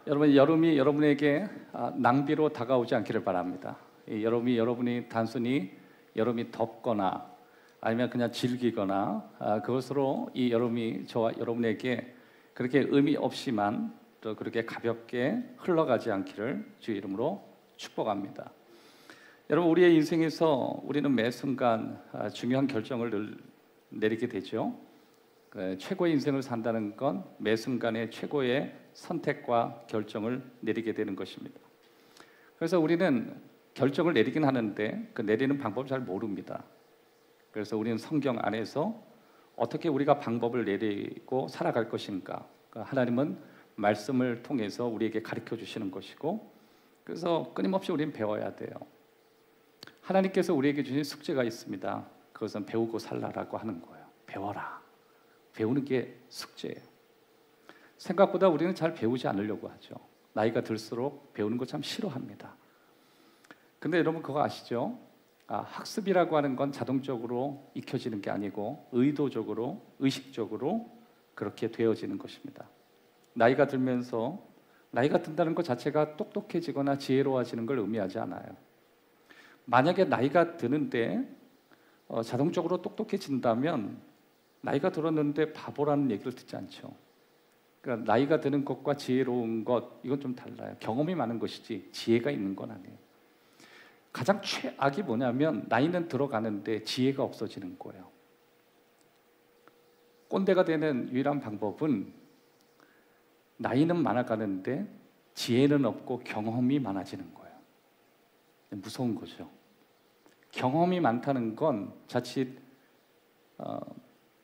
여러분, 여름이 여러분에게 낭비로 다가오지 않기를 바랍니다. 이 여름이 단순히 여름이 덥거나 아니면 그냥 즐기거나 그것으로 이 여름이 저와 여러분에게 그렇게 의미 없이만 또 그렇게 가볍게 흘러가지 않기를 주의 이름으로 축복합니다. 여러분, 우리의 인생에서 우리는 매 순간 중요한 결정을 늘 내리게 되죠. 최고의 인생을 산다는 건 매 순간에 최고의 선택과 결정을 내리게 되는 것입니다. 그래서 우리는 결정을 내리긴 하는데 그 내리는 방법을 잘 모릅니다. 그래서 우리는 성경 안에서 어떻게 우리가 방법을 내리고 살아갈 것인가, 하나님은 말씀을 통해서 우리에게 가르쳐 주시는 것이고, 그래서 끊임없이 우리는 배워야 돼요. 하나님께서 우리에게 주신 숙제가 있습니다. 그것은 배우고 살라라고 하는 거예요. 배워라. 배우는 게 숙제예요. 생각보다 우리는 잘 배우지 않으려고 하죠. 나이가 들수록 배우는 거 참 싫어합니다. 근데 여러분 그거 아시죠? 학습이라고 하는 건 자동적으로 익혀지는 게 아니고 의도적으로, 의식적으로 그렇게 되어지는 것입니다. 나이가 들면서, 나이가 든다는 것 자체가 똑똑해지거나 지혜로워지는 걸 의미하지 않아요. 만약에 나이가 드는데 자동적으로 똑똑해진다면 나이가 들었는데 바보라는 얘기를 듣지 않죠. 그러니까 나이가 드는 것과 지혜로운 것, 이건 좀 달라요. 경험이 많은 것이지 지혜가 있는 건 아니에요. 가장 최악이 뭐냐면 나이는 들어가는데 지혜가 없어지는 거예요. 꼰대가 되는 유일한 방법은 나이는 많아가는데 지혜는 없고 경험이 많아지는 거예요. 무서운 거죠. 경험이 많다는 건 자칫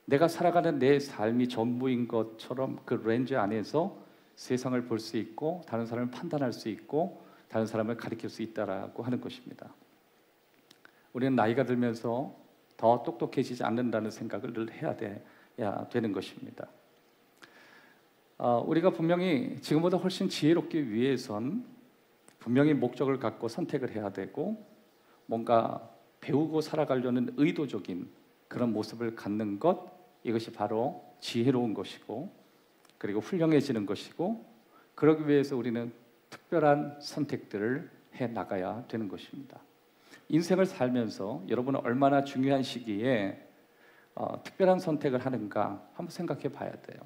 내가 살아가는 내 삶이 전부인 것처럼 그 렌즈 안에서 세상을 볼 수 있고 다른 사람을 판단할 수 있고 다른 사람을 가르칠 수 있다라고 하는 것입니다. 우리는 나이가 들면서 더 똑똑해지지 않는다는 생각을 늘 해야 되는 것입니다. 우리가 분명히 지금보다 훨씬 지혜롭기 위해선 분명히 목적을 갖고 선택을 해야 되고 뭔가 배우고 살아가려는 의도적인 그런 모습을 갖는 것, 이것이 바로 지혜로운 것이고 그리고 훌륭해지는 것이고, 그러기 위해서 우리는 특별한 선택들을 해 나가야 되는 것입니다. 인생을 살면서 여러분은 얼마나 중요한 시기에 특별한 선택을 하는가 한번 생각해 봐야 돼요.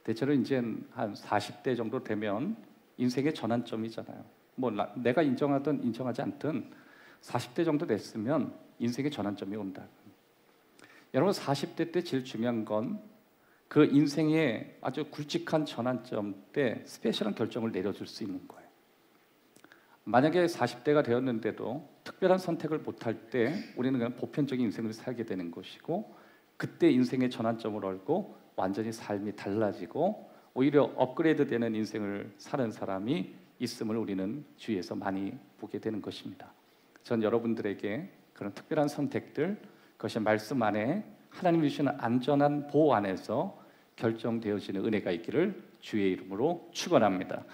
대체로 이제 한 40대 정도 되면 인생의 전환점이잖아요. 뭐 내가 인정하든 인정하지 않든 40대 정도 됐으면 인생의 전환점이 온다. 여러분 40대 때 제일 중요한 건 그 인생의 아주 굵직한 전환점 때 스페셜한 결정을 내려줄 수 있는 거예요. 만약에 40대가 되었는데도 특별한 선택을 못할 때 우리는 그냥 보편적인 인생을 살게 되는 것이고, 그때 인생의 전환점을 알고 완전히 삶이 달라지고 오히려 업그레이드 되는 인생을 사는 사람이 있음을 우리는 주위에서 많이 보게 되는 것입니다. 전 여러분들에게 그런 특별한 선택들, 그것이 말씀 안에 하나님이 주시는 안전한 보호 안에서 결정되어지는 은혜가 있기를 주의 이름으로 축원합니다.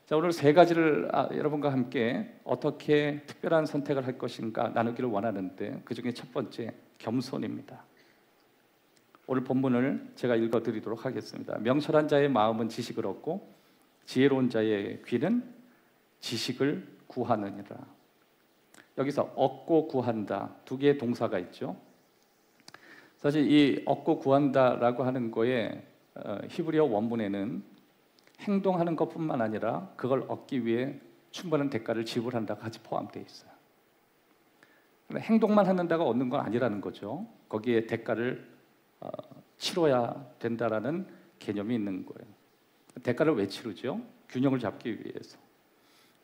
자, 오늘 세 가지를 여러분과 함께 어떻게 특별한 선택을 할 것인가 나누기를 원하는데, 그 중에 첫 번째, 겸손입니다. 오늘 본문을 제가 읽어드리도록 하겠습니다. 명철한 자의 마음은 지식을 얻고 지혜로운 자의 귀는 지식을 구하느니라. 여기서 얻고 구한다, 두 개의 동사가 있죠. 사실 이 얻고 구한다라고 하는 거에 히브리어 원문에는 행동하는 것뿐만 아니라 그걸 얻기 위해 충분한 대가를 지불한다가 같이 포함되어 있어요. 행동만 하는다가 얻는 건 아니라는 거죠. 거기에 대가를 치러야 된다라는 개념이 있는 거예요. 대가를 왜 치르죠? 균형을 잡기 위해서.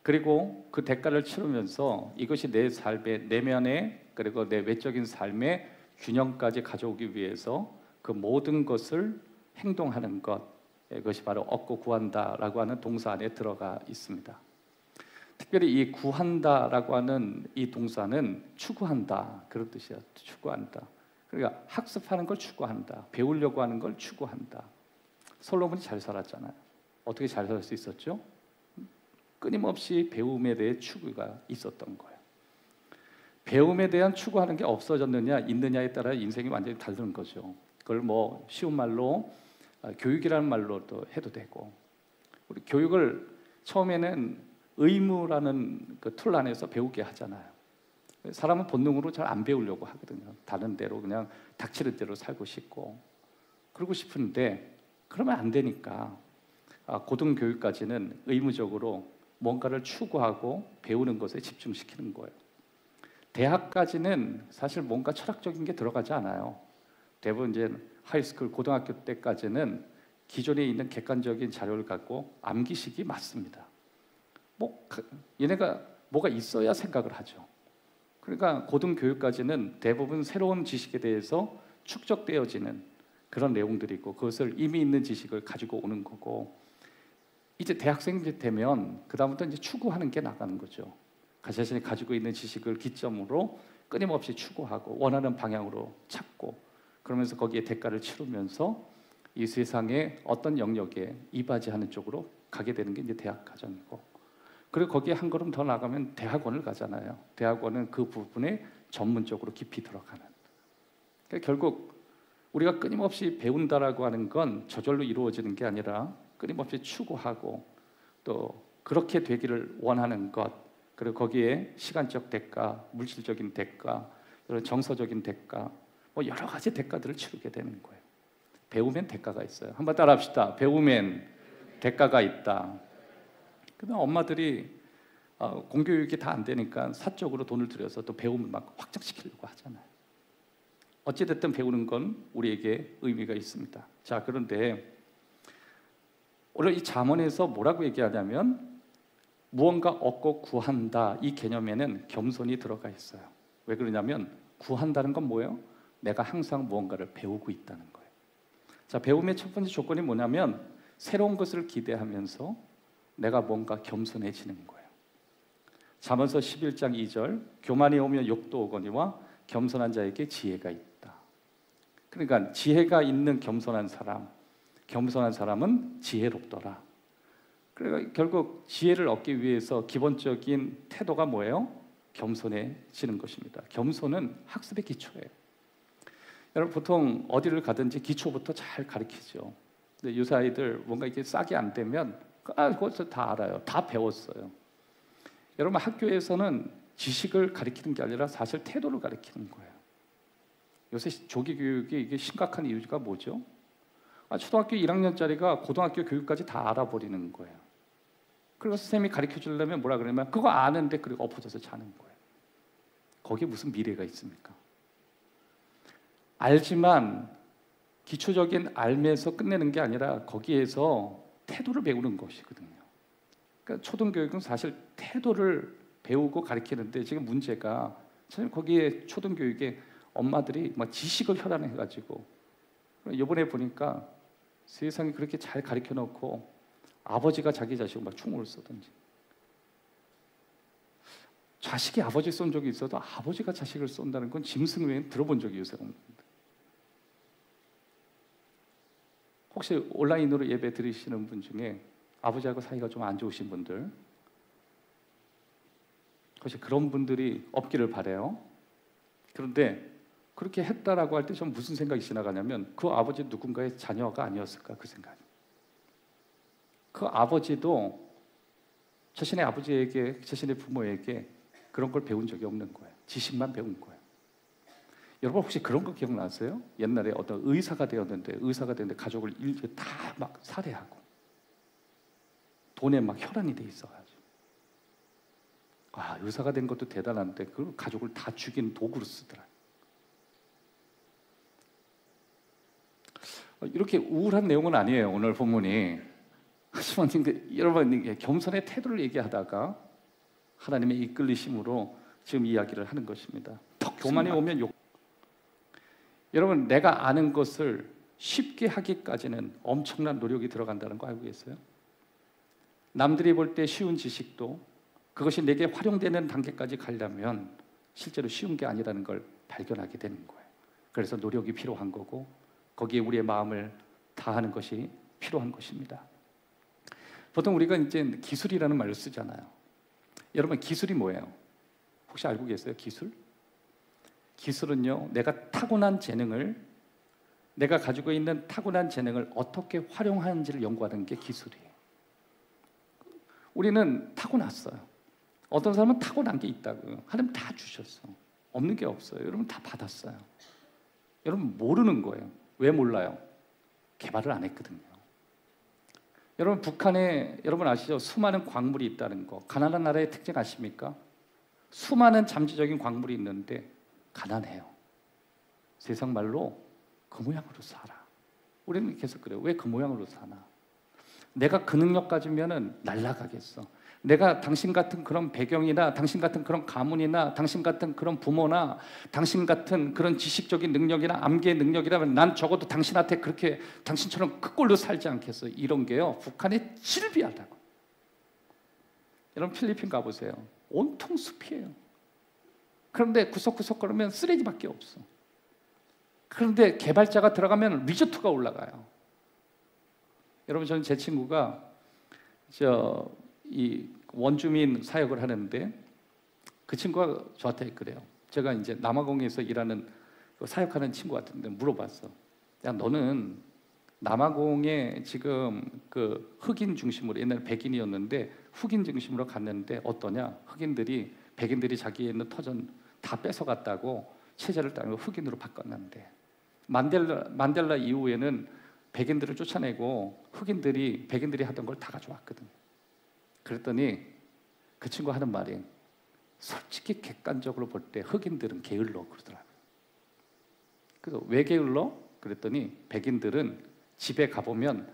그리고 그 대가를 치르면서 이것이 내 삶의 내면에 그리고 내 외적인 삶의 균형까지 가져오기 위해서 그 모든 것을 행동하는 것, 이것이 바로 얻고 구한다라고 하는 동사 안에 들어가 있습니다. 특별히 이 구한다라고 하는 이 동사는 추구한다, 그런 뜻이에요. 추구한다. 그러니까 학습하는 걸 추구한다, 배우려고 하는 걸 추구한다. 솔로몬이 잘 살았잖아요. 어떻게 잘 살 수 있었죠? 끊임없이 배움에 대해 추구가 있었던 거예요. 배움에 대한 추구하는 게 없어졌느냐 있느냐에 따라 인생이 완전히 다른 거죠. 그걸 뭐 쉬운 말로 교육이라는 말로도 해도 되고, 우리 교육을 처음에는 의무라는 그 툴 안에서 배우게 하잖아요. 사람은 본능으로 잘 안 배우려고 하거든요. 다른 대로 그냥 닥치는 대로 살고 싶고 그러고 싶은데 그러면 안 되니까 고등교육까지는 의무적으로 뭔가를 추구하고 배우는 것에 집중시키는 거예요. 대학까지는 사실 뭔가 철학적인 게 들어가지 않아요. 대부분 이제 하이스쿨, 고등학교 때까지는 기존에 있는 객관적인 자료를 갖고 암기식이 맞습니다. 얘네가 뭐가 있어야 생각을 하죠. 그러니까 고등교육까지는 대부분 새로운 지식에 대해서 축적되어지는 그런 내용들이 있고 그것을 이미 있는 지식을 가지고 오는 거고 이제 대학생이 되면 그다음부터 이제 추구하는 게 나가는 거죠. 자신이 가지고 있는 지식을 기점으로 끊임없이 추구하고 원하는 방향으로 찾고 그러면서 거기에 대가를 치르면서 이 세상의 어떤 영역에 이바지하는 쪽으로 가게 되는 게 이제 대학 과정이고 그리고 거기에 한 걸음 더 나가면 대학원을 가잖아요. 대학원은 그 부분에 전문적으로 깊이 들어가는 그러니까 결국 우리가 끊임없이 배운다라고 하는 건 저절로 이루어지는 게 아니라 끊임없이 추구하고 또 그렇게 되기를 원하는 것 그리고 거기에 시간적 대가, 물질적인 대가, 이런 정서적인 대가 여러 가지 대가들을 치르게 되는 거예요. 배우면 대가가 있어요. 한번 따라합시다. 배우면 대가가 있다. 그러면 엄마들이 공교육이 다 안 되니까 사적으로 돈을 들여서 또 배움을 막 확장시키려고 하잖아요. 어찌됐든 배우는 건 우리에게 의미가 있습니다. 자, 그런데 오늘 이 잠언에서 뭐라고 얘기하냐면 무언가 얻고 구한다 이 개념에는 겸손이 들어가 있어요. 왜 그러냐면 구한다는 건 뭐예요? 내가 항상 무언가를 배우고 있다는 거예요. 자, 배움의 첫 번째 조건이 뭐냐면 새로운 것을 기대하면서 내가 뭔가 겸손해지는 거예요. 잠언서 11장 2절 교만이 오면 욕도 오거니와 겸손한 자에게 지혜가 있다. 그러니까 지혜가 있는 겸손한 사람은 지혜롭더라. 그러니까 결국 지혜를 얻기 위해서 기본적인 태도가 뭐예요? 겸손해지는 것입니다. 겸손은 학습의 기초예요. 여러분 보통 어디를 가든지 기초부터 잘 가르치죠. 근데 요새 아이들 뭔가 이게 싹이 안 되면 그것을 다 알아요. 다 배웠어요. 여러분 학교에서는 지식을 가르치는 게 아니라 사실 태도를 가르치는 거예요. 요새 조기 교육이 이게 심각한 이유가 뭐죠? 초등학교 1학년짜리가 고등학교 교육까지 다 알아버리는 거예요. 그리고 선생님이 가르쳐 주려면 뭐라 그러냐면 그거 아는데 그리고 엎어져서 자는 거예요. 거기에 무슨 미래가 있습니까? 알지만 기초적인 알면서 끝내는 게 아니라 거기에서 태도를 배우는 것이거든요. 그러니까 초등교육은 사실 태도를 배우고 가르치는데 지금 문제가 사실 거기에 초등교육에 엄마들이 막 지식을 혈안해가지고 이번에 보니까 세상에 그렇게 잘 가르쳐 놓고 아버지가 자기 자식을 막 충고를 쏘든지 자식이 아버지 쏜 적이 있어도 아버지가 자식을 쏜다는 건 짐승 외에는 들어본 적이 요새 없는데 혹시 온라인으로 예배 드리시는 분 중에 아버지하고 사이가 좀 안 좋으신 분들 혹시 그런 분들이 없기를 바라요. 그런데 그렇게 했다라고 할 때 좀 무슨 생각이 지나가냐면 그 아버지 누군가의 자녀가 아니었을까 그 생각이. 그 아버지도 자신의 아버지에게 자신의 부모에게 그런 걸 배운 적이 없는 거예요. 지식만 배운 거예요. 여러분 혹시 그런 거 기억나세요? 옛날에 어떤 의사가 되었는데 가족을 다 막 살해하고 돈에 막 혈안이 돼 있어가지고 의사가 된 것도 대단한데 그 가족을 다 죽이는 도구로 쓰더라. 이렇게 우울한 내용은 아니에요 오늘 본문이. 하지만 여러분 겸손의 태도를 얘기하다가 하나님의 이끌리심으로 지금 이야기를 하는 것입니다. 교만이 오면 욕. 여러분 내가 아는 것을 쉽게 하기까지는 엄청난 노력이 들어간다는 거 알고 계세요? 남들이 볼 때 쉬운 지식도 그것이 내게 활용되는 단계까지 가려면 실제로 쉬운 게 아니라는 걸 발견하게 되는 거예요. 그래서 노력이 필요한 거고 거기에 우리의 마음을 다하는 것이 필요한 것입니다. 보통 우리가 이제 기술이라는 말을 쓰잖아요. 여러분 기술이 뭐예요? 혹시 알고 계세요? 기술은요 내가 가지고 있는 타고난 재능을 어떻게 활용하는지를 연구하는 게 기술이에요. 우리는 타고났어요. 어떤 사람은 타고난 게 있다고요. 하나님 다 주셨어. 없는 게 없어요. 여러분 다 받았어요. 여러분 모르는 거예요. 왜 몰라요? 개발을 안 했거든요. 여러분 북한에 여러분 아시죠? 수많은 광물이 있다는 거. 가난한 나라의 특징 아십니까? 수많은 잠재적인 광물이 있는데 가난해요. 세상 말로 그 모양으로 살아. 우리는 계속 그래요. 왜 그 모양으로 사나? 내가 그 능력 가지면은 날아가겠어. 내가 당신 같은 그런 배경이나 당신 같은 그런 가문이나 당신 같은 그런 부모나 당신 같은 그런 지식적인 능력이나 암기의 능력이라면 난 적어도 당신한테 그렇게 당신처럼 그 꼴로 살지 않겠어. 이런 게요. 북한의 질비하다고. 여러분 필리핀 가보세요. 온통 숲이에요. 그런데 구석구석 걸으면 쓰레기밖에 없어. 그런데 개발자가 들어가면 리조트가 올라가요. 여러분 저는 제 친구가 이 원주민 사역을 하는데 그 친구가 저한테 그래요. 제가 이제 남아공에서 일하는 사역하는 친구 같은데 물어봤어. 야 너는 남아공에 지금 그 흑인 중심으로 옛날에 백인이었는데 흑인 중심으로 갔는데 어떠냐? 백인들이 자기에 있는 터전 다 뺏어갔다고 체제를 따르고 흑인으로 바꿨는데 만델라 이후에는 백인들을 쫓아내고 백인들이 하던 걸 다 가져왔거든. 그랬더니 그 친구 하는 말이 솔직히 객관적으로 볼 때 흑인들은 게을러 그러더라고요. 그래서 왜 게을러? 그랬더니 백인들은 집에 가보면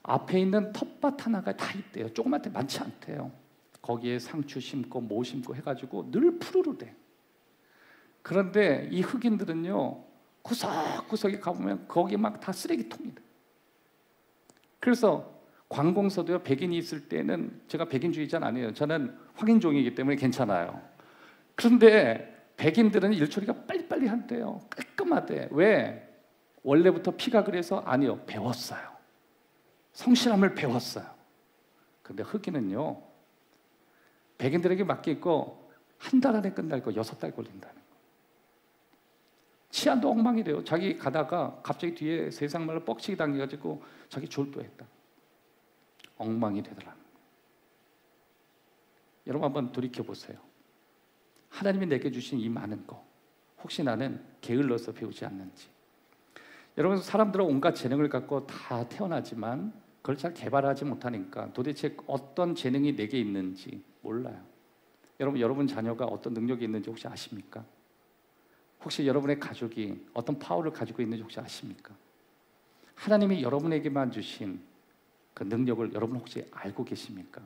앞에 있는 텃밭 하나가 다 있대요. 조그맣게 많지 않대요. 거기에 상추 심고 뭐 심고 해가지고 늘 푸르르대. 그런데 이 흑인들은요 구석구석에 가보면 거기 막 다 쓰레기통이다. 그래서 관공서도요 백인이 있을 때는 제가 백인주의자는 아니에요. 저는 확인종이기 때문에 괜찮아요. 그런데 백인들은 일처리가 빨리빨리 한대요. 깔끔하대. 왜? 원래부터 피가 그래서? 아니요. 배웠어요. 성실함을 배웠어요. 그런데 흑인은요 백인들에게 맡기고 한 달 안에 끝날 거 6달 걸린다는 거. 치안도 엉망이래요. 자기 가다가 갑자기 뒤에 세상 말로 뻑치기 당해가지고 자기 졸도했다. 엉망이 되더라. 여러분 한번 돌이켜보세요. 하나님이 내게 주신 이 많은 거 혹시 나는 게을러서 배우지 않는지. 여러분 사람들은 온갖 재능을 갖고 다 태어나지만 그걸 잘 개발하지 못하니까 도대체 어떤 재능이 내게 있는지 몰라요. 여러분 자녀가 어떤 능력이 있는지 혹시 아십니까? 혹시 여러분의 가족이 어떤 파워를 가지고 있는지 혹시 아십니까? 하나님이 여러분에게만 주신 그 능력을 여러분 혹시 알고 계십니까?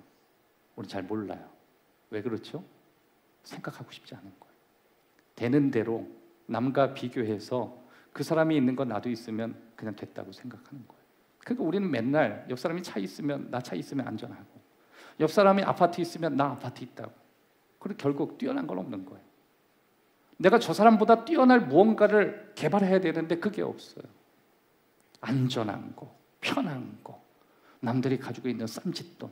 우리 잘 몰라요. 왜 그렇죠? 생각하고 싶지 않은 거예요. 되는 대로 남과 비교해서 그 사람이 있는 건 나도 있으면 그냥 됐다고 생각하는 거예요. 그러니까 우리는 맨날 옆 사람이 차 있으면 나 차 있으면 안전하고 옆 사람이 아파트 있으면 나 아파트 있다고. 그리고 결국 뛰어난 건 없는 거예요. 내가 저 사람보다 뛰어날 무언가를 개발해야 되는데 그게 없어요. 안전한 거, 편한 거, 남들이 가지고 있는 쌈짓돈,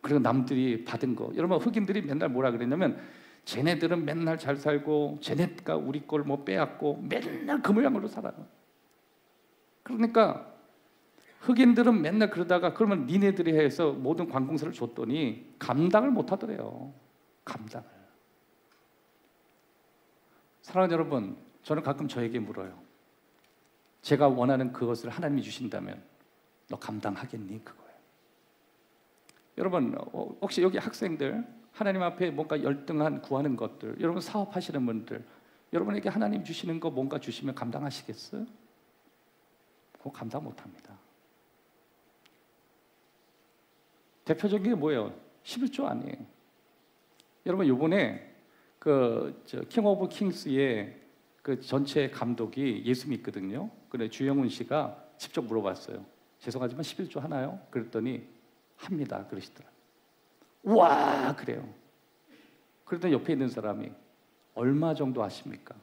그리고 남들이 받은 거. 여러분 흑인들이 맨날 뭐라 그랬냐면 쟤네들은 맨날 잘 살고 쟤네가 우리 걸 뭐 빼앗고 맨날 그 모양으로 살아요. 그러니까 흑인들은 맨날 그러다가 그러면 니네들이 해서 모든 관공서를 줬더니 감당을 못 하더래요. 감당을. 사랑하는 여러분, 저는 가끔 저에게 물어요. 제가 원하는 그것을 하나님이 주신다면 너 감당하겠니? 그거예요. 여러분 혹시 여기 학생들 하나님 앞에 뭔가 열등한 구하는 것들, 여러분 사업하시는 분들, 여러분에게 하나님 주시는 거 뭔가 주시면 감당하시겠어요? 그거 감당 못합니다. 대표적인 게 뭐예요? 11조 아니에요. 여러분 이번에 킹 오브 킹스의 그 전체 감독이 예수 믿거든요. 그래 주영훈 씨가 직접 물어봤어요. 죄송하지만 11조 하나요? 그랬더니 합니다. 그러시더라고요. 우와 그래요. 그랬더니 옆에 있는 사람이 얼마 정도 아십니까?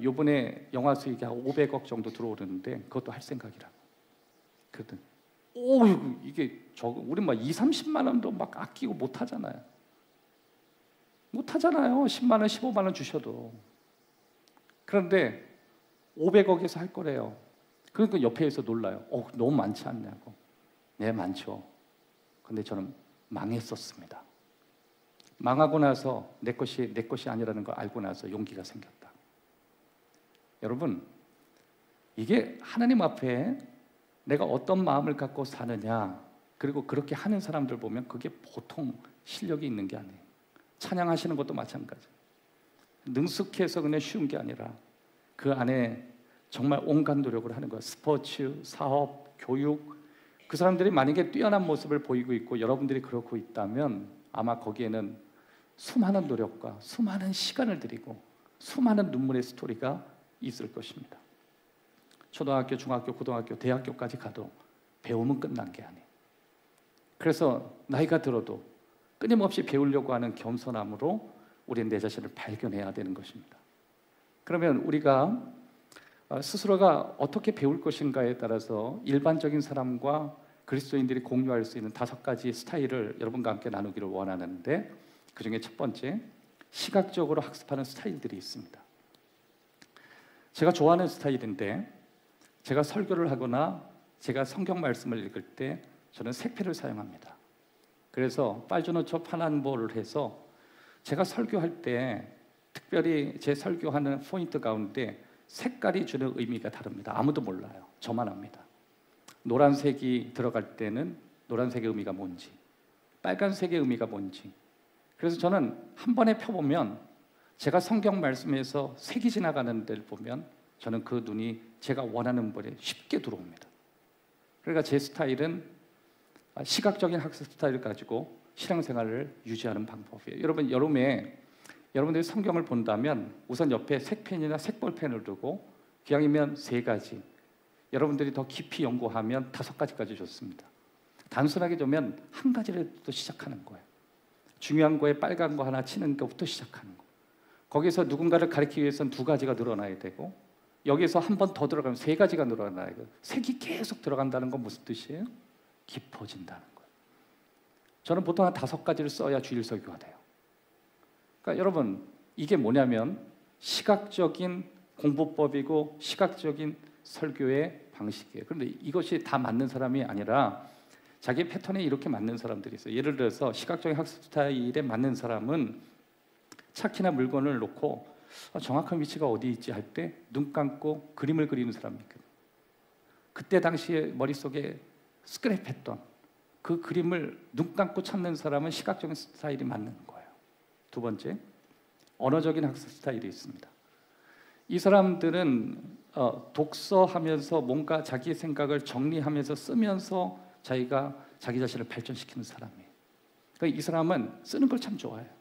요번에 영화 수익이 한 500억 정도 들어오는데 그것도 할 생각이라고. 그랬더니 오 이게 우리 막 2, 30만 원도 막 아끼고 못 하잖아요. 못 하잖아요. 10만 원, 15만 원 주셔도. 그런데 500억에서 할 거래요. 그러니까 옆에서 놀라요. 너무 많지 않냐고. 네, 많죠. 근데 저는 망했었습니다. 망하고 나서 내 것이 아니라는 걸 알고 나서 용기가 생겼다. 여러분, 이게 하나님 앞에 내가 어떤 마음을 갖고 사느냐, 그리고 그렇게 하는 사람들 보면 그게 보통 실력이 있는 게 아니에요. 찬양하시는 것도 마찬가지. 능숙해서 그냥 쉬운 게 아니라 그 안에 정말 온갖 노력을 하는 거예요. 스포츠, 사업, 교육, 그 사람들이 만약에 뛰어난 모습을 보이고 있고 여러분들이 그러고 있다면 아마 거기에는 수많은 노력과 수많은 시간을 들이고 수많은 눈물의 스토리가 있을 것입니다. 초등학교, 중학교, 고등학교, 대학교까지 가도 배움은 끝난 게 아니에요. 그래서 나이가 들어도 끊임없이 배우려고 하는 겸손함으로 우리는 내 자신을 발견해야 되는 것입니다. 그러면 우리가 스스로가 어떻게 배울 것인가에 따라서 일반적인 사람과 그리스도인들이 공유할 수 있는 5가지 스타일을 여러분과 함께 나누기를 원하는데, 그 중에 첫 번째, 시각적으로 학습하는 스타일들이 있습니다. 제가 좋아하는 스타일인데, 제가 설교를 하거나 제가 성경 말씀을 읽을 때 저는 색패를 사용합니다. 그래서 빨주노초 파난보를 해서 제가 설교할 때 특별히 제 설교하는 포인트 가운데 색깔이 주는 의미가 다릅니다. 아무도 몰라요. 저만 압니다. 노란색이 들어갈 때는 노란색의 의미가 뭔지, 빨간색의 의미가 뭔지. 그래서 저는 한 번에 펴보면 제가 성경 말씀에서 색이 지나가는 데를 보면 저는 그 눈이 제가 원하는 볼에 쉽게 들어옵니다. 그러니까 제 스타일은 시각적인 학습 스타일을 가지고 신앙생활을 유지하는 방법이에요. 여러분, 여름에 여러분들이 성경을 본다면 우선 옆에 색펜이나 색볼펜을 두고 기왕이면 3가지, 여러분들이 더 깊이 연구하면 5가지까지 좋습니다. 단순하게 두면 1가지라도 시작하는 거예요. 중요한 거에 빨간 거 하나 치는 것부터 시작하는 거. 거기서 누군가를 가리키기 위해서는 2가지가 늘어나야 되고, 여기서 한 번 더 들어가면 3가지가 늘어나야 돼요. 색이 계속 들어간다는 건 무슨 뜻이에요? 깊어진다는 거예요. 저는 보통 한 5가지를 써야 주일 설교가 돼요. 그러니까 여러분, 이게 뭐냐면 시각적인 공부법이고 시각적인 설교의 방식이에요. 그런데 이것이 다 맞는 사람이 아니라 자기 패턴에 이렇게 맞는 사람들이 있어요. 예를 들어서 시각적인 학습 스타일에 맞는 사람은 차키나 물건을 놓고 정확한 위치가 어디 있지 할 때 눈 감고 그림을 그리는 사람이 있거든요. 그때 당시에 머릿속에 스크랩했던 그 그림을 눈 감고 찾는 사람은 시각적인 스타일이 맞는 거예요. 2번째, 언어적인 학습 스타일이 있습니다. 이 사람들은 독서하면서 뭔가 자기의 생각을 정리하면서 쓰면서 자기 자신을 발전시키는 사람이에요. 그러니까 이 사람은 쓰는 걸 참 좋아해요.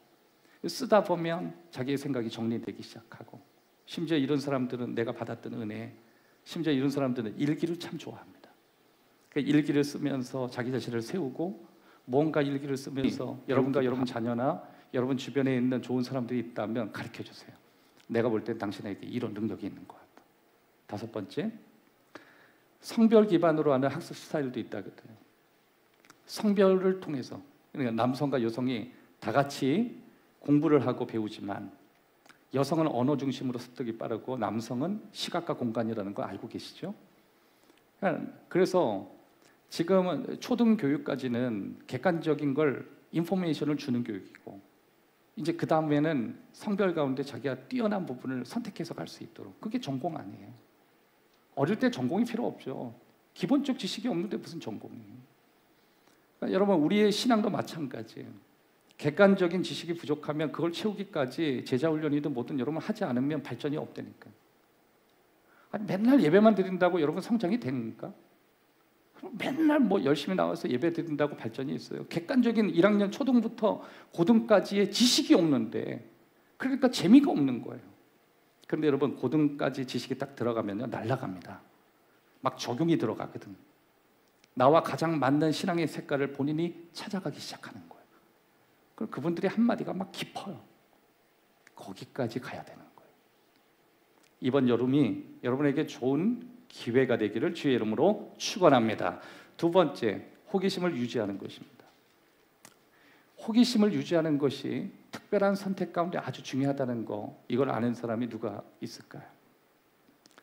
쓰다 보면 자기의 생각이 정리되기 시작하고, 심지어 이런 사람들은 내가 받았던 은혜, 심지어 이런 사람들은 일기를 참 좋아합니다. 그러니까 일기를 쓰면서 자기 자신을 세우고, 뭔가 일기를 쓰면서 여러분과 여러분 자녀나 여러분 주변에 있는 좋은 사람들이 있다면 가르쳐 주세요. 내가 볼 때 당신에게 이런 능력이 있는 것 같다. 5번째, 성별 기반으로 하는 학습 스타일도 있다거든요. 성별을 통해서, 그러니까 남성과 여성이 다 같이 공부를 하고 배우지만 여성은 언어 중심으로 습득이 빠르고 남성은 시각과 공간이라는 거 알고 계시죠? 그래서 지금은 초등교육까지는 객관적인 걸 인포메이션을 주는 교육이고, 이제 그 다음에는 성별 가운데 자기가 뛰어난 부분을 선택해서 갈 수 있도록, 그게 전공 아니에요. 어릴 때 전공이 필요 없죠. 기본적 지식이 없는데 무슨 전공이에요. 그러니까 여러분, 우리의 신앙도 마찬가지예요. 객관적인 지식이 부족하면 그걸 채우기까지 제자훈련이든 뭐든 여러분 하지 않으면 발전이 없다니까요. 아니, 맨날 예배만 드린다고 여러분 성장이 됩니까? 맨날 뭐 열심히 나와서 예배 드린다고 발전이 있어요? 객관적인 1학년 초등부터 고등까지의 지식이 없는데, 그러니까 재미가 없는 거예요. 그런데 여러분, 고등까지 지식이 딱 들어가면요, 날아갑니다. 막 적용이 들어가거든. 나와 가장 맞는 신앙의 색깔을 본인이 찾아가기 시작하는 거예요. 그럼 그분들이 한마디가 막 깊어요. 거기까지 가야 되는 거예요. 이번 여름이 여러분에게 좋은 기회가 되기를 주의 이름으로 축원합니다. 2번째, 호기심을 유지하는 것입니다. 호기심을 유지하는 것이 특별한 선택 가운데 아주 중요하다는 거, 이걸 아는 사람이 누가 있을까요?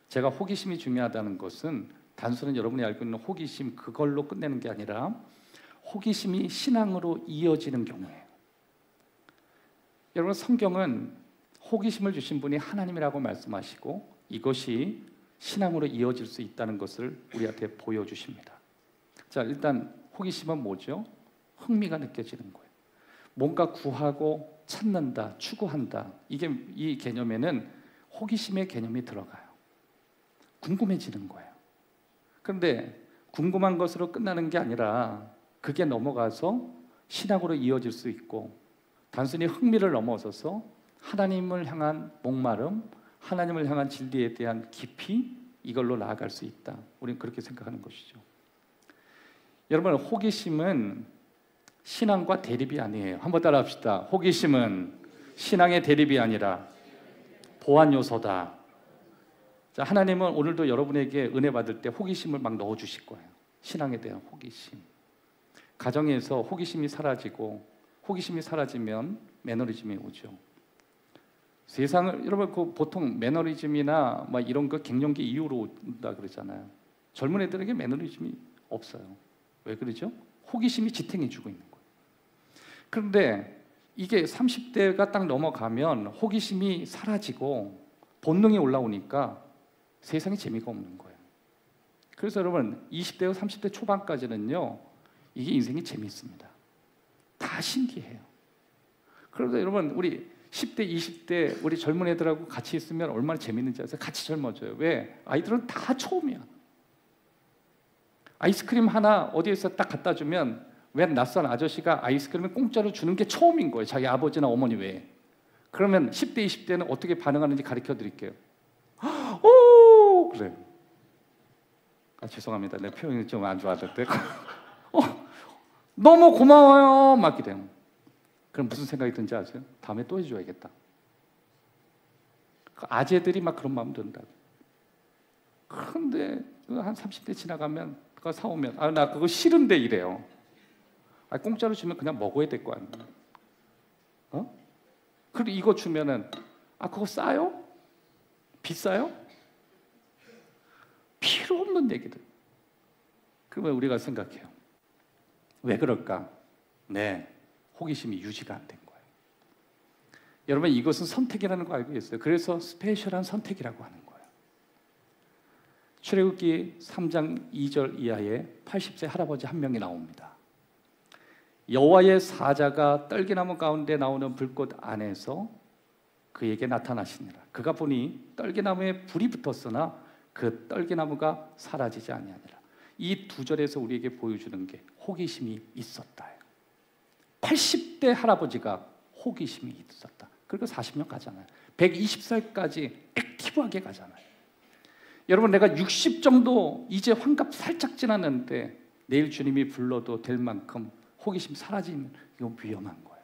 제가 호기심이 중요하다는 것은 단순히 여러분이 알고 있는 호기심 그걸로 끝내는 게 아니라, 호기심이 신앙으로 이어지는 경우예요. 여러분, 성경은 호기심을 주신 분이 하나님이라고 말씀하시고 이것이 신앙으로 이어질 수 있다는 것을 우리한테 보여주십니다. 자, 일단 호기심은 뭐죠? 흥미가 느껴지는 거예요. 뭔가 구하고 찾는다, 추구한다. 이 개념에는 호기심의 개념이 들어가요. 궁금해지는 거예요. 그런데 궁금한 것으로 끝나는 게 아니라 그게 넘어가서 신앙으로 이어질 수 있고, 단순히 흥미를 넘어서서 하나님을 향한 목마름, 하나님을 향한 진리에 대한 깊이, 이걸로 나아갈 수 있다. 우리는 그렇게 생각하는 것이죠. 여러분, 호기심은 신앙과 대립이 아니에요. 한번 따라 합시다. 호기심은 신앙의 대립이 아니라 보완 요소다. 자, 하나님은 오늘도 여러분에게 은혜 받을 때 호기심을 막 넣어주실 거예요. 신앙에 대한 호기심. 가정에서 호기심이 사라지고, 호기심이 사라지면 매너리즘이 오죠. 세상을, 여러분, 보통 매너리즘이나 막 이런 거 갱년기 이후로 온다 그러잖아요. 젊은 애들에게 매너리즘이 없어요. 왜 그러죠? 호기심이 지탱해주고 있는 거예요. 그런데 이게 30대가 딱 넘어가면 호기심이 사라지고 본능이 올라오니까 세상에 재미가 없는 거예요. 그래서 여러분, 20대와 30대 초반까지는요, 이게 인생이 재미있습니다. 다 신기해요. 그러다 여러분, 우리 10대, 20대 우리 젊은 애들하고 같이 있으면 얼마나 재밌는지 아세요? 같이 젊어져요. 왜? 아이들은 다 처음이야. 아이스크림 하나 어디에서 딱 갖다 주면 웬 낯선 아저씨가 아이스크림을 공짜로 주는 게 처음인 거예요. 자기 아버지나 어머니 외에. 그러면 10대, 20대는 어떻게 반응하는지 가르쳐 드릴게요. 오! 그래요. 아, 죄송합니다. 내 표현이 좀 안 좋았는데. 너무 고마워요. 막 이래요. 그럼 무슨 생각이 든지 아세요? 다음에 또 해줘야겠다. 아재들이 막 그런 마음 든다고. 그런데 한 30대 지나가면 그거 사오면 나 그거 싫은데 이래요. 공짜로 주면 그냥 먹어야 될 거 아니에요. 그리고 이거 주면은 그거 싸요? 비싸요? 필요 없는 얘기들. 그러면 우리가 생각해요. 왜 그럴까? 네, 호기심이 유지가 안 된 거예요. 여러분, 이것은 선택이라는 거 알고 계세요? 그래서 스페셜한 선택이라고 하는 거예요. 출애굽기 3장 2절 이하에 80세 할아버지 한 명이 나옵니다. 여호와의 사자가 떨기나무 가운데 나오는 불꽃 안에서 그에게 나타나시니라. 그가 보니 떨기나무에 불이 붙었으나 그 떨기나무가 사라지지 아니하니라. 이 두 절에서 우리에게 보여주는 게 호기심이 있었다. 80대 할아버지가 호기심이 있었다. 그리고 40년 가잖아요. 120살까지 액티브하게 가잖아요. 여러분, 내가 60 정도 이제 환갑 살짝 지났는데 내일 주님이 불러도 될 만큼 호기심 사라지면 이건 위험한 거예요.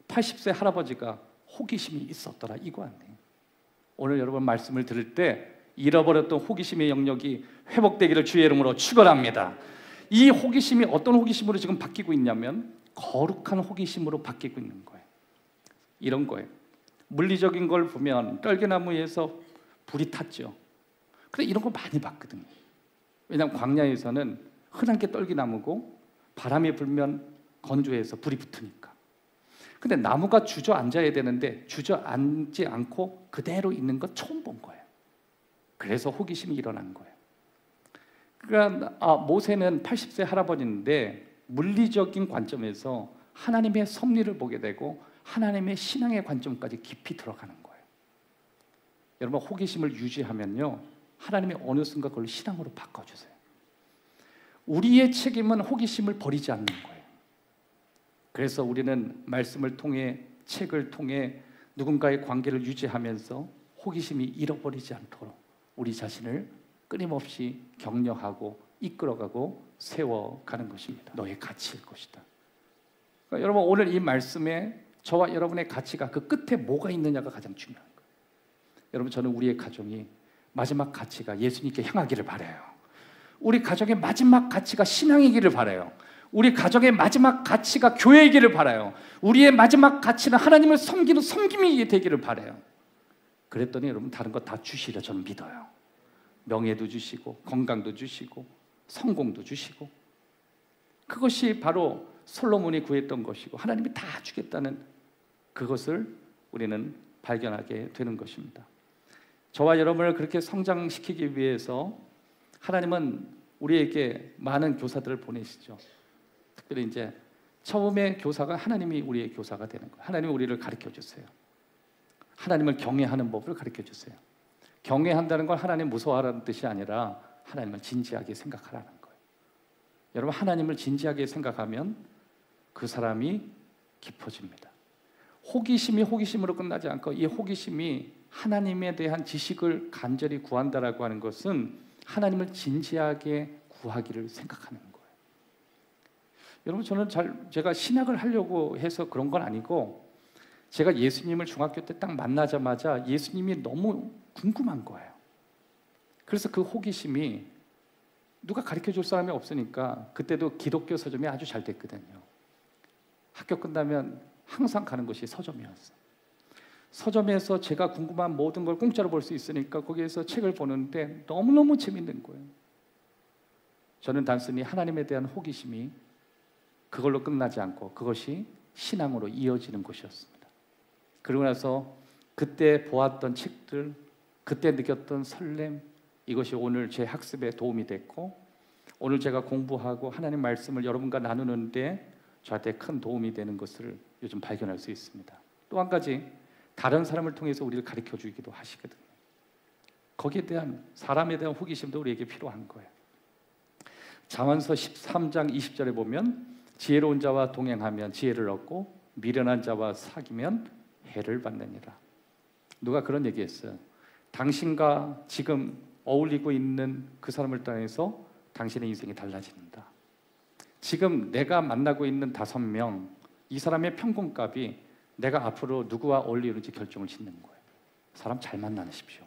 80세 할아버지가 호기심이 있었더라, 이거 아니에요. 오늘 여러분 말씀을 들을 때 잃어버렸던 호기심의 영역이 회복되기를 주의 이름으로 축원합니다. 이 호기심이 어떤 호기심으로 지금 바뀌고 있냐면 거룩한 호기심으로 바뀌고 있는 거예요. 이런 거예요. 물리적인 걸 보면 떨기나무에서 불이 탔죠. 근데 이런 거 많이 봤거든요. 왜냐하면 광야에서는 흔한 게 떨기나무고 바람이 불면 건조해서 불이 붙으니까. 근데 나무가 주저앉아야 되는데 주저앉지 않고 그대로 있는 거 처음 본 거예요. 그래서 호기심이 일어난 거예요. 그러니까 모세는 80세 할아버지인데 물리적인 관점에서 하나님의 섭리를 보게 되고 하나님의 신앙의 관점까지 깊이 들어가는 거예요. 여러분, 호기심을 유지하면요, 하나님이 어느 순간 그걸 신앙으로 바꿔주세요. 우리의 책임은 호기심을 버리지 않는 거예요. 그래서 우리는 말씀을 통해, 책을 통해 누군가의 관계를 유지하면서 호기심이 잃어버리지 않도록 우리 자신을 끊임없이 격려하고 이끌어가고 세워가는 것입니다. 너의 가치일 것이다. 그러니까 여러분, 오늘 이 말씀에 저와 여러분의 가치가 그 끝에 뭐가 있느냐가 가장 중요한 거예요. 여러분, 저는 우리의 가정이 마지막 가치가 예수님께 향하기를 바라요. 우리 가정의 마지막 가치가 신앙이기를 바라요. 우리 가정의 마지막 가치가 교회이기를 바라요. 우리의 마지막 가치는 하나님을 섬기는 섬김이 되기를 바라요. 그랬더니 여러분, 다른 거 다 주시려 저는 믿어요. 명예도 주시고 건강도 주시고 성공도 주시고. 그것이 바로 솔로몬이 구했던 것이고 하나님이 다 주겠다는 그것을 우리는 발견하게 되는 것입니다. 저와 여러분을 그렇게 성장시키기 위해서 하나님은 우리에게 많은 교사들을 보내시죠. 특별히 이제 처음에 교사가 하나님이 우리의 교사가 되는 거예요. 하나님이 우리를 가르쳐 주세요. 하나님을 경외하는 법을 가르쳐 주세요. 경외한다는 건 하나님 무서워하라는 뜻이 아니라 하나님을 진지하게 생각하라는 거예요. 여러분, 하나님을 진지하게 생각하면 그 사람이 깊어집니다. 호기심이 호기심으로 끝나지 않고 이 호기심이 하나님에 대한 지식을 간절히 구한다라고 하는 것은 하나님을 진지하게 구하기를 생각하는 거예요. 여러분, 저는 제가 신학을 하려고 해서 그런 건 아니고 제가 예수님을 중학교 때 딱 만나자마자 예수님이 너무 궁금한 거예요. 그래서 그 호기심이 누가 가르쳐 줄 사람이 없으니까 그때도 기독교 서점이 아주 잘 됐거든요. 학교 끝나면 항상 가는 곳이 서점이었어요. 서점에서 제가 궁금한 모든 걸 공짜로 볼 수 있으니까 거기에서 책을 보는데 너무너무 재밌는 거예요. 저는 단순히 하나님에 대한 호기심이 그걸로 끝나지 않고 그것이 신앙으로 이어지는 것이었습니다. 그러고 나서 그때 보았던 책들, 그때 느꼈던 설렘, 이것이 오늘 제 학습에 도움이 됐고 오늘 제가 공부하고 하나님 말씀을 여러분과 나누는데 저한테 큰 도움이 되는 것을 요즘 발견할 수 있습니다. 또 한 가지, 다른 사람을 통해서 우리를 가르쳐 주기도 하시거든요. 거기에 대한 사람에 대한 호기심도 우리에게 필요한 거예요. 잠언서 13장 20절에 보면 지혜로운 자와 동행하면 지혜를 얻고 미련한 자와 사귀면 해를 받느니라. 누가 그런 얘기했어요. 당신과 지금 어울리고 있는 그 사람을 통해서 당신의 인생이 달라진다. 지금 내가 만나고 있는 5명, 이 사람의 평균값이 내가 앞으로 누구와 어울리는지 결정을 짓는 거예요. 사람 잘 만나십시오.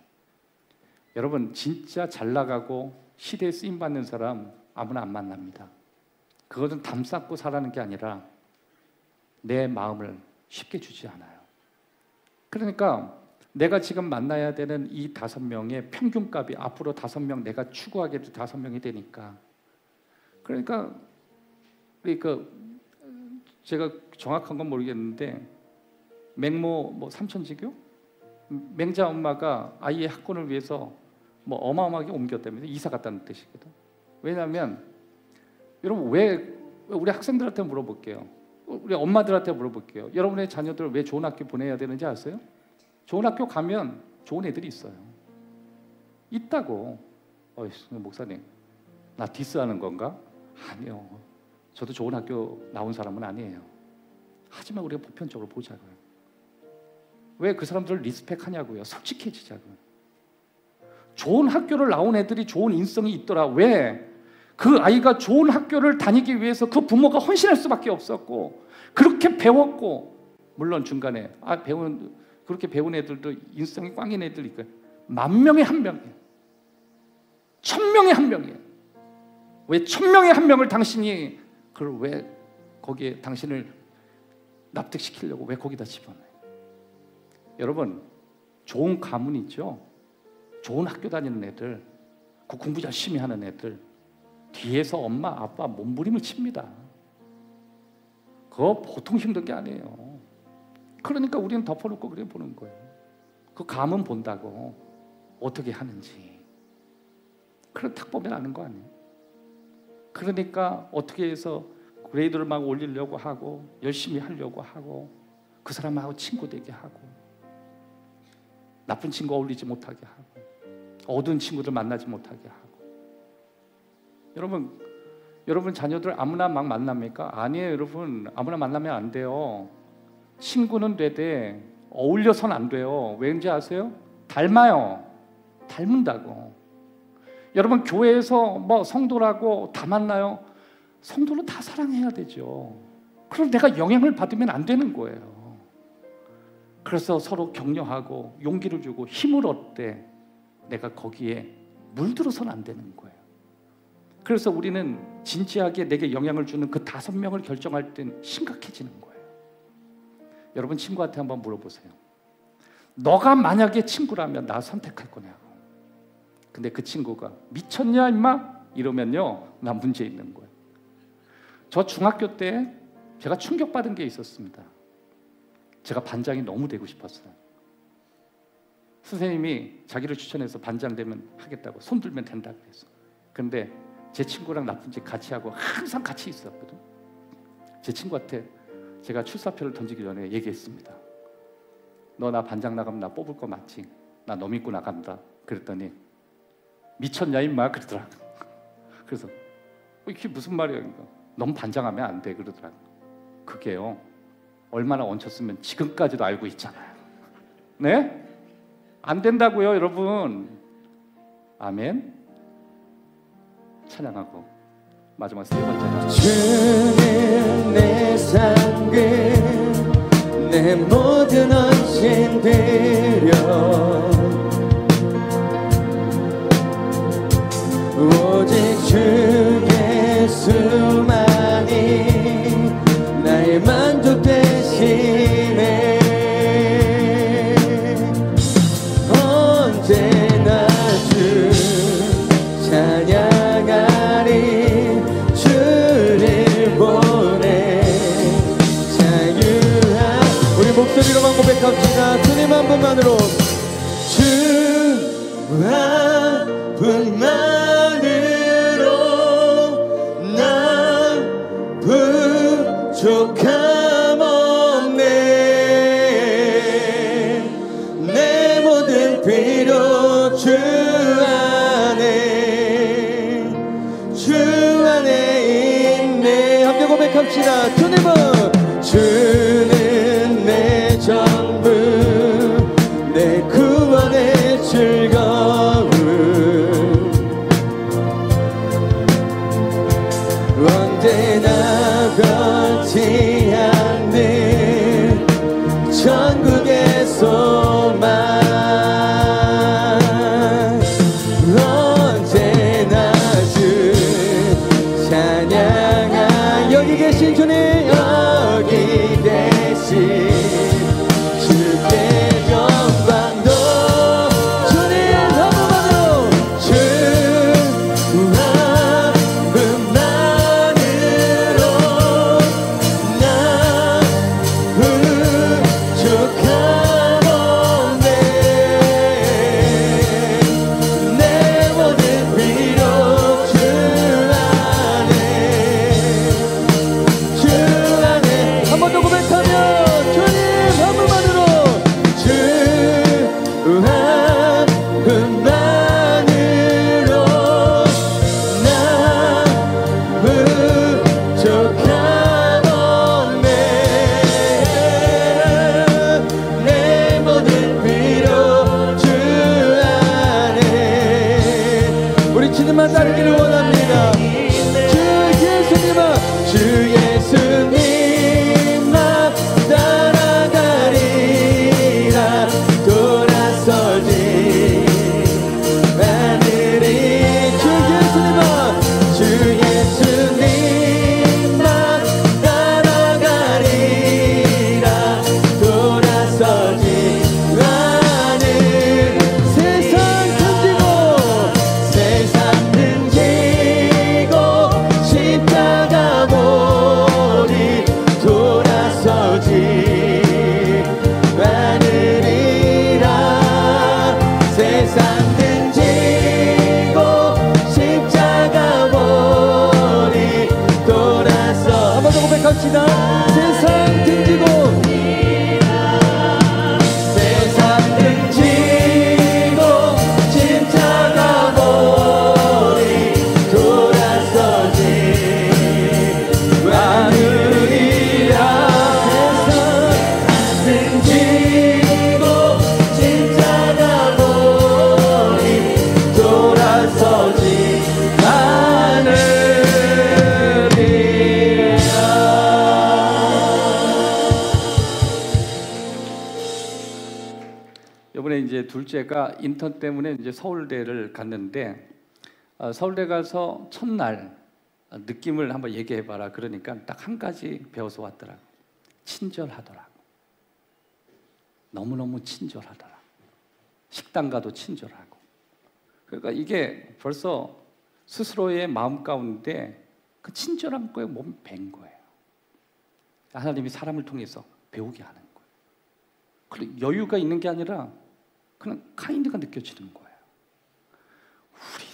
여러분, 진짜 잘 나가고 시대에 쓰임받는 사람 아무나 안 만납니다. 그것은 담 쌓고 살라는 게 아니라 내 마음을 쉽게 주지 않아요. 그러니까 내가 지금 만나야 되는 이 5명의 평균값이 앞으로 5명, 내가 추구하게 될 5명이 되니까, 그러니까 제가 정확한 건 모르겠는데 맹모 삼천지교 맹자 엄마가 아이의 학군을 위해서 어마어마하게 옮겼답니다. 이사 갔다는 뜻이거든. 왜냐하면 여러분, 왜 우리 학생들한테 물어볼게요. 우리 엄마들한테 물어볼게요. 여러분의 자녀들 왜 좋은 학교 보내야 되는지 아세요? 좋은 학교 가면 좋은 애들이 있어요. 있다고. 목사님, 나 디스하는 건가? 아니요. 저도 좋은 학교 나온 사람은 아니에요. 하지만 우리가 보편적으로 보자고요. 왜 그 사람들을 리스펙하냐고요. 솔직해지자고요. 좋은 학교를 나온 애들이 좋은 인성이 있더라. 왜? 그 아이가 좋은 학교를 다니기 위해서 그 부모가 헌신할 수밖에 없었고 그렇게 배웠고, 물론 중간에 그렇게 배운 애들도 인성이 꽝인 애들 있고 10,000명에 1명이에요. 1,000명에 1명이에요. 왜 1,000명에 1명을 당신이 그걸 왜 거기에 당신을 납득시키려고 왜 거기다 집어넣어요? 여러분, 좋은 가문 있죠? 좋은 학교 다니는 애들, 그 공부 열심히 하는 애들 뒤에서 엄마 아빠 몸부림을 칩니다. 그거 보통 힘든 게 아니에요. 그러니까 우리는 덮어놓고 그래 보는 거예요. 그 가문 본다고 어떻게 하는지. 그걸 딱 보면 아는 거 아니에요. 그러니까 어떻게 해서 그레이드를 막 올리려고 하고 열심히 하려고 하고 그 사람하고 친구 되게 하고 나쁜 친구 어울리지 못하게 하고 어두운 친구들 만나지 못하게 하고. 여러분 자녀들 아무나 막 만납니까? 아니에요. 여러분, 아무나 만나면 안 돼요. 친구는 되되 어울려선 안 돼요. 왠지 아세요? 닮아요. 닮는다고. 여러분, 교회에서 성도라고 다 만나요? 성도는 다 사랑해야 되죠. 그럼 내가 영향을 받으면 안 되는 거예요. 그래서 서로 격려하고 용기를 주고 힘을 얻되 내가 거기에 물들어서는 안 되는 거예요. 그래서 우리는 진지하게 내게 영향을 주는 그 5명을 결정할 땐 심각해지는 거예요. 여러분, 친구한테 한번 물어보세요. 너가 만약에 친구라면 나 선택할 거냐고. 근데 그 친구가 미쳤냐 임마? 이러면요, 나 문제 있는 거예요. 저 중학교 때 제가 충격받은 게 있었습니다. 제가 반장이 너무 되고 싶었어요. 선생님이 자기를 추천해서 반장 되면 하겠다고, 손 들면 된다고 그랬어. 근데 제 친구랑 나쁜 짓 같이 하고 항상 같이 있었거든. 제 친구한테 제가 출사표를 던지기 전에 얘기했습니다. 너 나 반장 나가면 나 뽑을 거 맞지? 나 너 믿고 나간다. 그랬더니 미쳤냐 임마 그러더라고. 그래서 이게 무슨 말이야? 그러니까 넌 반장하면 안 돼 그러더라고. 그게요, 얼마나 얹혔으면 지금까지도 알고 있잖아요. 네? 안 된다고요 여러분. 아멘. 찬양하고 마지막 세 번째. 주는 내 상급 내 모든 헌신 드려 오직 주 예수만이 나의 만족 되시네. 언제나 주 찬양하리 주를 보내 자유한 우리 목소리로만 고백합시다. 주님 한 분만으로 주 한 분만으로 난 부족함 없네. 내 모든 필요 주 안에 있네. 함께 고백합시다. 주는 내 전부 내 구원의 즐거움 언제나 변치 않는 천국의 소망 언제나 주 찬양하 여기 계신 주님 여기 계신 주께 영광도 주님 한 분만으로 주 한 분만으로 난 부족함 없네. 내 모든 필요 주 안에 한 번 더 고백하면 주님 한 분만으로 주 한 분만으로 난 부족함 없네. 내 모든 필요 주 안에 우리 주님만 따르기를 원합니다. 주 예수님만 따라가리라 돌아서지 하늘이 주 예수님만 따라가리라 돌아서지 하늘 세상 등지고 십자가 보리 돌아서지 하늘이라 세상 등지고 십자가 보리 돌아서 한 번 더 고백합시다. 세상 등지고 십자가 보리 돌아서지 하늘이라 등지고 십자가 보리 돌아서지 하늘이라. 이번에 이제 둘째가 인턴 때문에 이제 서울대를 갔는데 서울대 가서 첫날 느낌을 한번 얘기해봐라. 그러니까 딱 한 가지 배워서 왔더라고. 친절하더라고. 너무너무 친절하더라. 식당 가도 친절하고. 그러니까 이게 벌써 스스로의 마음 가운데 그 친절한 거에 몸이 밴 거예요. 하나님이 사람을 통해서 배우게 하는 거예요. 그리고 여유가 있는 게 아니라 그냥 카인드가 느껴지는 거예요.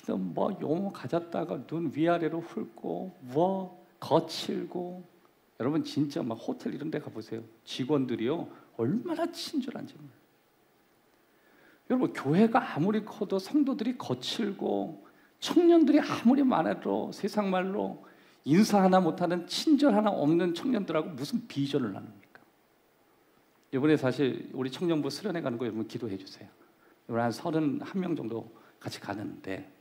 우리는 뭐 용어 가졌다가 눈 위아래로 훑고 뭐 거칠고, 여러분 진짜 막 호텔 이런 데 가보세요. 직원들이요 얼마나 친절한지. 여러분 교회가 아무리 커도 성도들이 거칠고 청년들이 아무리 많아도 세상 말로 인사 하나 못하는 친절 하나 없는 청년들하고 무슨 비전을 나눕니까? 이번에 사실 우리 청년부 수련회 가는 거 여러분 기도해 주세요. 이번에 한 31명 정도 같이 가는데,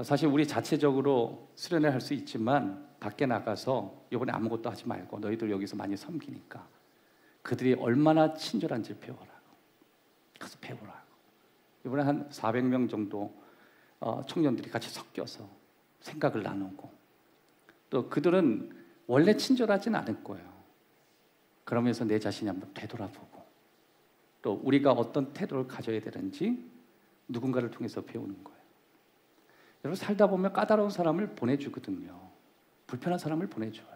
사실 우리 자체적으로 수련회 할 수 있지만 밖에 나가서 이번에 아무것도 하지 말고 너희들 여기서 많이 섬기니까 그들이 얼마나 친절한지 배워라고. 가서 배우라고. 이번에 한 400명 정도 청년들이 같이 섞여서 생각을 나누고, 또 그들은 원래 친절하진 않을 거예요. 그러면서 내 자신이 한번 되돌아보고, 또 우리가 어떤 태도를 가져야 되는지 누군가를 통해서 배우는 거예요. 여러분 살다 보면 까다로운 사람을 보내주거든요. 불편한 사람을 보내줘요.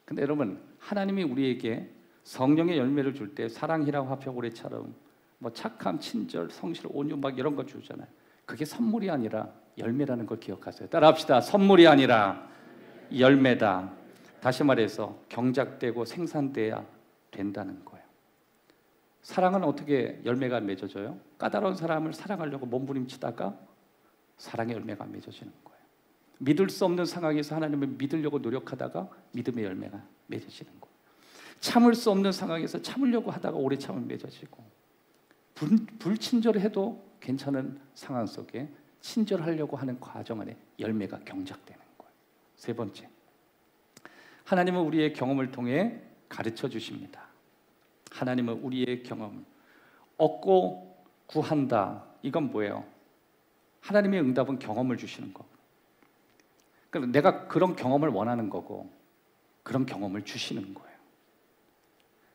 근데 여러분 하나님이 우리에게 성령의 열매를 줄 때 사랑, 희락, 화평, 오래차름, 뭐 착함, 친절, 성실, 온유 막 이런 거 주잖아요. 그게 선물이 아니라 열매라는 걸 기억하세요. 따라합시다. 선물이 아니라 열매다. 다시 말해서 경작되고 생산돼야 된다는 거예요. 사랑은 어떻게 열매가 맺어져요? 까다로운 사람을 사랑하려고 몸부림치다가 사랑의 열매가 맺어지는 거예요. 믿을 수 없는 상황에서 하나님을 믿으려고 노력하다가 믿음의 열매가 맺어지는 거예요. 참을 수 없는 상황에서 참으려고 하다가 오래 참을 맺어지고, 불친절해도 괜찮은 상황 속에 친절하려고 하는 과정 안에 열매가 경작되는 거예요. 세 번째, 하나님은 우리의 경험을 통해 가르쳐 주십니다. 하나님은 우리의 경험, 얻고 구한다. 이건 뭐예요? 하나님의 응답은 경험을 주시는 거. 그러니까 내가 그런 경험을 원하는 거고 그런 경험을 주시는 거예요.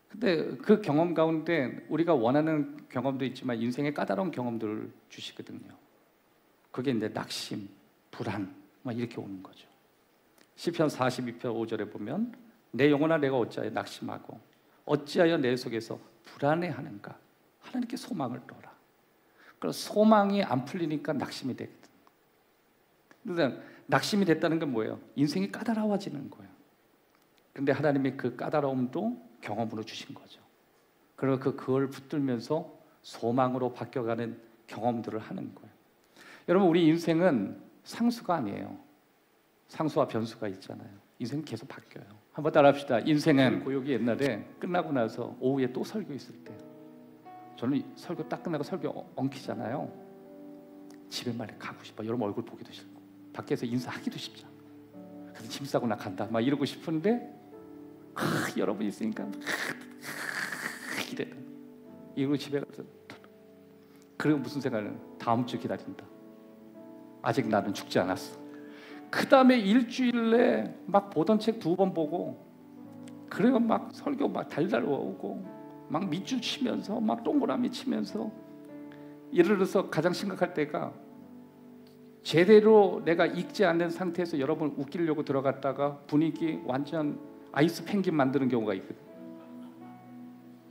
근데 그 경험 가운데 우리가 원하는 경험도 있지만 인생의 까다로운 경험들을 주시거든요. 그게 이제 낙심, 불안 막 이렇게 오는 거죠. 시편 42편 5절에 보면 내 영혼아 내가 어찌하여 낙심하고 어찌하여 내 속에서 불안해하는가. 하나님께 소망을 둬라. 그래서 소망이 안 풀리니까 낙심이 되거든. 그러니까 낙심이 됐다는 건 뭐예요? 인생이 까다로워지는 거예요. 그런데 하나님이 그 까다로움도 경험으로 주신 거죠. 그리고 그걸 붙들면서 소망으로 바뀌어가는 경험들을 하는 거예요. 여러분 우리 인생은 상수가 아니에요. 상수와 변수가 있잖아요. 인생은 계속 바뀌어요. 한번 따라합시다. 인생은 고역이 옛날에 끝나고 나서 오후에 또 설교 있을 때, 저는 설교 딱 끝나고 설교 엉키잖아요. 집에 빨리 가고 싶어. 여러분 얼굴 보기도 싫고 밖에서 인사하기도 쉽지 않고, 그래서 짐 싸고 나 간다 막 이러고 싶은데 여러분 있으니까 기대다. 이러고 집에 가서 그리고 무슨 생각은 다음 주 기다린다. 아직 나는 죽지 않았어. 그 다음에 일주일 내에 막 보던 책 2번 보고, 그래요 막 설교 막 달달 오고 막 밑줄 치면서 막 동그라미 치면서, 예를 들어서 가장 심각할 때가 제대로 내가 읽지 않는 상태에서 여러분 웃기려고 들어갔다가 분위기 완전 아이스 펭귄 만드는 경우가 있거든.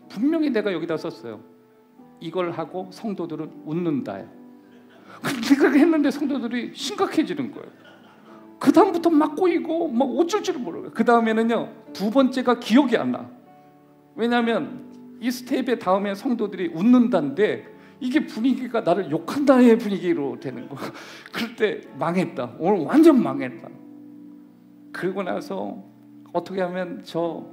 분명히 내가 여기다 썼어요. 이걸 하고 성도들은 웃는다요. 근데 그렇게 했는데 성도들이 심각해지는 거예요. 그 다음부터 막 꼬이고 막 어쩔 줄 모르고요. 그 다음에는요 2번째가 기억이 안 나. 왜냐하면 이 스텝의 다음에 성도들이 웃는다인데 이게 분위기가 나를 욕한다의 분위기로 되는 거야. 그럴 때 망했다. 오늘 완전 망했다. 그러고 나서 어떻게 하면 저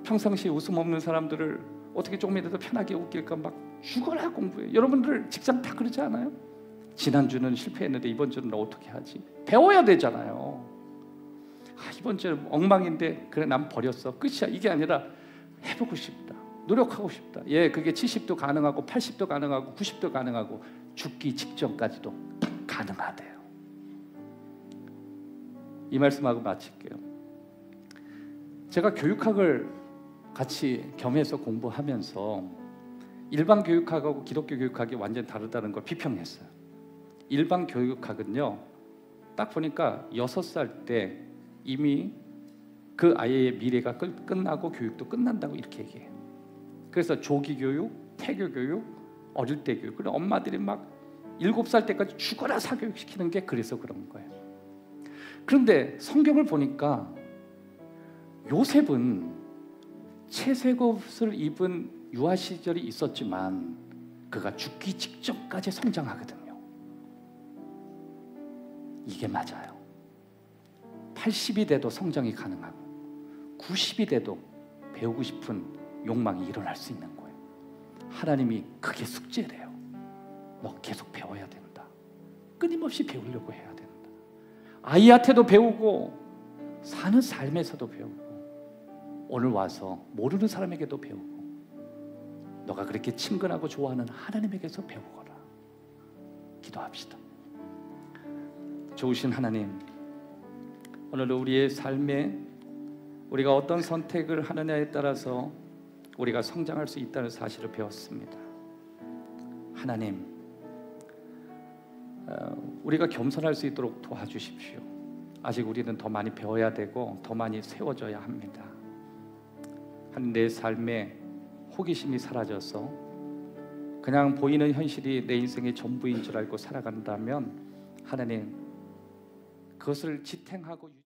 평상시에 웃음 없는 사람들을 어떻게 조금이라도 편하게 웃길까 막 죽어라 공부해. 여러분들 직장 다 그러지 않아요? 지난주는 실패했는데 이번 주는 어떻게 하지? 배워야 되잖아요. 이번 주는 엉망인데 그래 난 버렸어. 끝이야. 이게 아니라 해보고 싶다. 노력하고 싶다. 예, 그게 70도 가능하고 80도 가능하고 90도 가능하고 죽기 직전까지도 가능하대요. 이 말씀하고 마칠게요. 제가 교육학을 같이 겸해서 공부하면서 일반 교육학하고 기독교 교육학이 완전히 다르다는 걸 비평했어요. 일반 교육학은요 딱 보니까 6살 때 이미 그 아이의 미래가 끝나고 교육도 끝난다고 이렇게 얘기해요. 그래서 조기 교육, 태교 교육, 어릴 때 교육. 그리고 엄마들이 막 7살 때까지 죽어라 사교육시키는 게 그래서 그런 거예요. 그런데 성경을 보니까 요셉은 채색 옷을 입은 유아 시절이 있었지만 그가 죽기 직전까지 성장하거든요. 이게 맞아요. 80이 돼도 성장이 가능하고 90이 돼도 배우고 싶은 욕망이 일어날 수 있는 거예요. 하나님이 그게 숙제래요. 너 계속 배워야 된다. 끊임없이 배우려고 해야 된다. 아이한테도 배우고 사는 삶에서도 배우고 오늘 와서 모르는 사람에게도 배우고 너가 그렇게 친근하고 좋아하는 하나님에게서 배우거라. 기도합시다. 좋으신 하나님, 오늘 우리의 삶에 우리가 어떤 선택을 하느냐에 따라서 우리가 성장할 수 있다는 사실을 배웠습니다. 하나님, 우리가 겸손할 수 있도록 도와주십시오. 아직 우리는 더 많이 배워야 되고 더 많이 세워져야 합니다. 내 삶에 호기심이 사라져서 그냥 보이는 현실이 내 인생의 전부인 줄 알고 살아간다면 하나님, 그것을 지탱하고